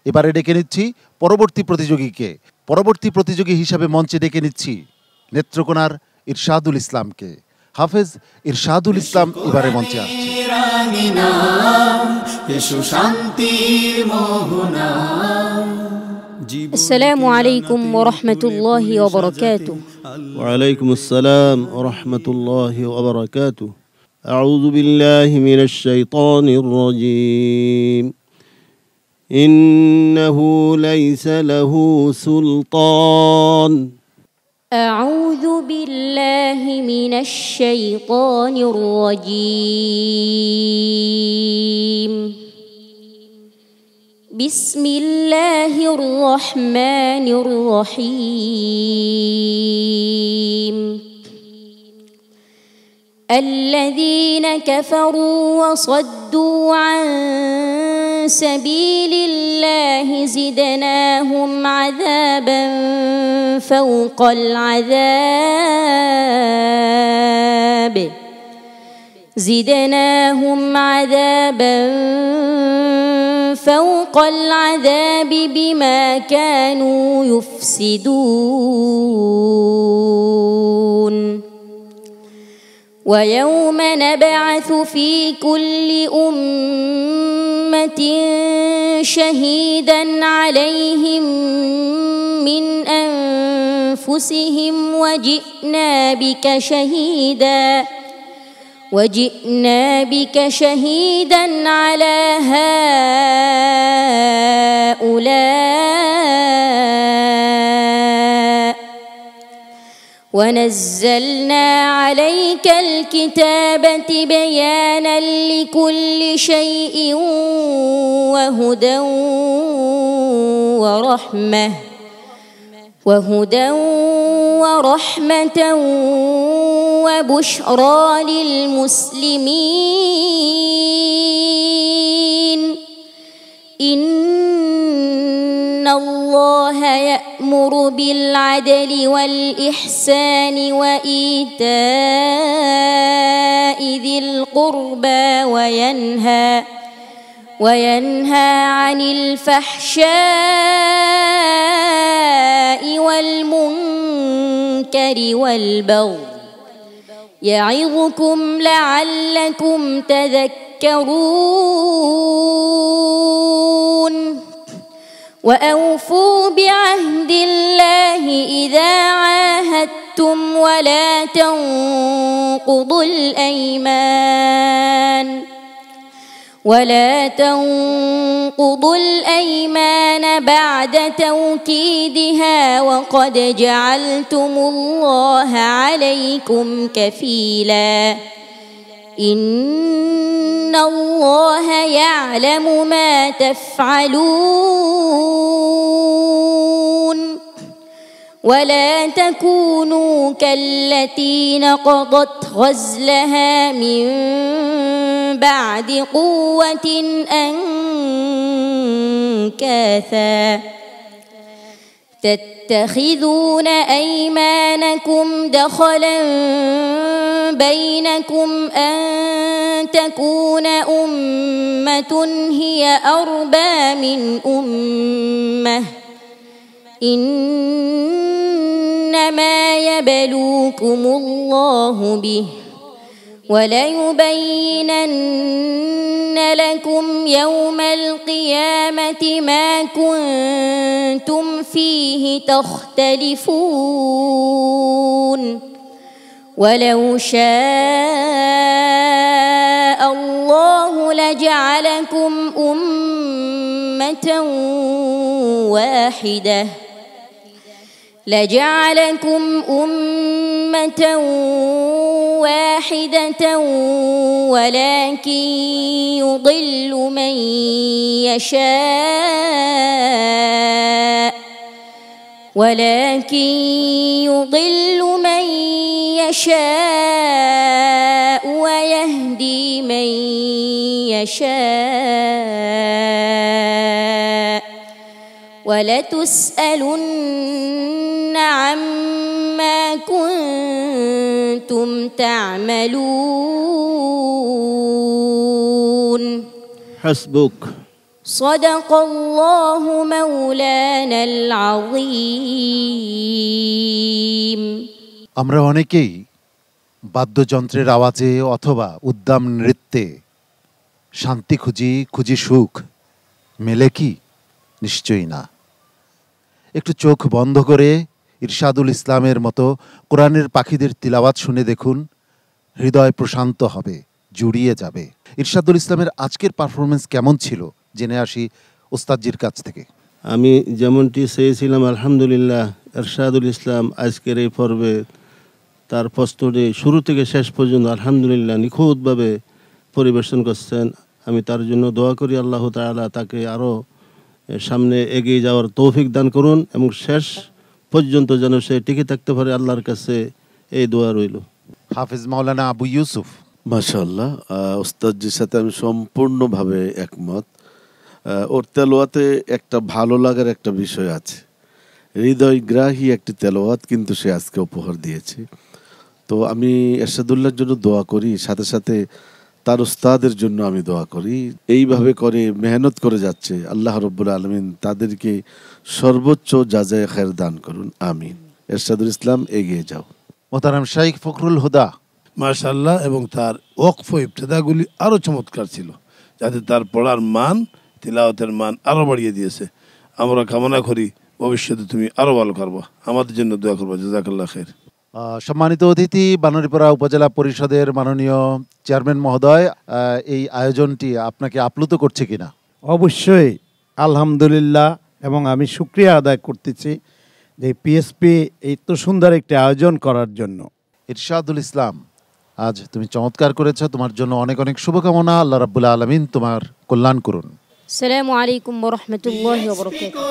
এবারে ডেকে নিচ্ছি পরবর্তী প্রতিযোগীকে। পরবর্তী প্রতিযোগী হিসাবে মঞ্চে ডেকে নিচ্ছি নেত্রকোনার ইরশাদুল ইসলামকে। হাফেজ ইরশাদুল ইসলাম এবারে মঞ্চে আসছে। আসসালামু আলাইকুম ওয়া রাহমাতুল্লাহি ওয়া বারাকাতুহু। ওয়া আলাইকুম আসসালাম ওয়া রাহমাতুল্লাহি ওয়া বারাকাতুহু। আউযু বিল্লাহি মিনাশ শাইতানির রাজীম। ইন্নাহু লাইসা লাহু সুলতান। আউযু বিল্লাহি মিনাশ শাইতানির রাজীম। বিসমিল্লাহির রহমানির রহিম। الذين كفروا وصدوا عن سبيل الله زدناهم عذابا فوق العذاب زدناهم عذابا فوق العذاب بما كانوا يفسدون. ويوم نبعث في كل أمة شهيدا عليهم من أنفسهم وجئنا بك شهيدا على هؤلاء ونزلنا عليك الكتاب بيانا لكل شيء وهدى ورحمة وبشرى للمسلمين. إن الله يأمر بالعدل والإحسان وإيتاء ذي القربى وينهى عن الفحشاء والمنكر والبغي يعظكم لعلكم تذكرون. وأوفوا بعهد الله إذا عاهدتم ولا تنقضوا الأيمان بعد توكيدها وقد جعلتم الله عليكم كفيلا. إن الله يعلم ما تفعلون. ولا تكونوا كالتي نقضت غزلها من بعد قوة أنكاثا تتخذون أيمانكم دخلا بينكم أن تكون أمة هي أربى من أمة إنما يبلوكم الله به وليبينن لكم يوم القيامة ما كنتم فيه تختلفون. ولو شاء الله لجعلكم أمة واحدة ولكن يضل من يشاء ويهدي من يشاء ولتسألن عما كنتم تعملون. حسبك. صدق الله مولانا العظيم. আমরা অনেকেই বাদ্যযন্ত্রের আওয়াজে অথবা উদ্দাম নৃত্যে শান্তি খুঁজি সুখ মেলে কি? নিশ্চয়ই না। একটু চোখ বন্ধ করে ইরশাদুল ইসলামের মতো কোরআনের পাখিদের তিলাওয়াত শুনে দেখুন, হৃদয় প্রশান্ত হবে, জুড়িয়ে যাবে। ইরশাদুল ইসলামের আজকের পারফরমেন্স কেমন ছিল জেনে আসি ওস্তাদজির কাছ থেকে। আমি যেমনটি চেয়েছিলাম, আলহামদুলিল্লাহ, এরশাদুল ইসলাম আজকের এই পর্বে তার প্রস্তুতি শুরু থেকে শেষ পর্যন্ত আলহামদুলিল্লাহ নিখুঁতভাবে পরিবেশন করছেন। আমি তার জন্য দোয়া করি আল্লাহ তাআলা তাকে আরও সামনে এগিয়ে যাওয়ার তৌফিক দান করুন এবং শেষ পর্যন্ত যেন সে টিকে থাকতে পারে, আল্লাহর কাছে এই দোয়া রইল। হাফেজ মাওলানা আবু ইউসুফ। মাশাআল্লাহ, ওস্তাদজির সাথে আমি সম্পূর্ণভাবে একমত। ওর তেলাওয়াতে একটা ভালো লাগার একটা বিষয় আছে, হৃদয়গ্রাহী একটি তেলাওয়াত কিন্তু সে আজকে উপহার দিয়েছে। তো আমি এরশাদুল্লাহর জন্য দোয়া করি, সাথে সাথে তার উস্তাদের জন্য আমি দোয়া করি। এইভাবে করে মেহনত করে যাচ্ছে, আল্লাহ রব্বুল আলামিন তাদেরকে সর্বোচ্চ জাযায়ে খায়ের দান করুন, আমিন। এরশাদুল ইসলাম, এগিয়ে যাও। মোহতারাম শাইখ ফখরুল হুদা। মাশাআল্লাহ, এবং তার ওয়াকফ ও ইবতেদাগুলি আরও চমৎকার ছিল, যাতে তার পড়ার মান, তিলাওয়াতের মান আরও বাড়িয়ে দিয়েছে। আমরা কামনা করি ভবিষ্যতে তুমি আরও ভালো করবা, আমাদের জন্য দোয়া করবা। জাযাকাল্লাহ খাইর। সম্মানিত অতিথি, বানারীপাড়া উপজেলা পরিষদের মাননীয় চেয়ারম্যান মহোদয়, এই আয়োজনটি আপনাকে আপ্লুত করছে কিনা? অবশ্যই আলহামদুলিল্লাহ, এবং আমি শুকরিয়া আদায় করতেছি যে পিএসপি এই তো সুন্দর একটি আয়োজন করার জন্য। ইরশাদুল ইসলাম, আজ তুমি চমৎকার করেছ, তোমার জন্য অনেক অনেক শুভকামনা। আল্লাহ রাব্বুল আলামিন তোমার কল্যাণ করুন। আসসালামু আলাইকুম ওয়া রাহমাতুল্লাহি ওয়া বারাকাতুহু।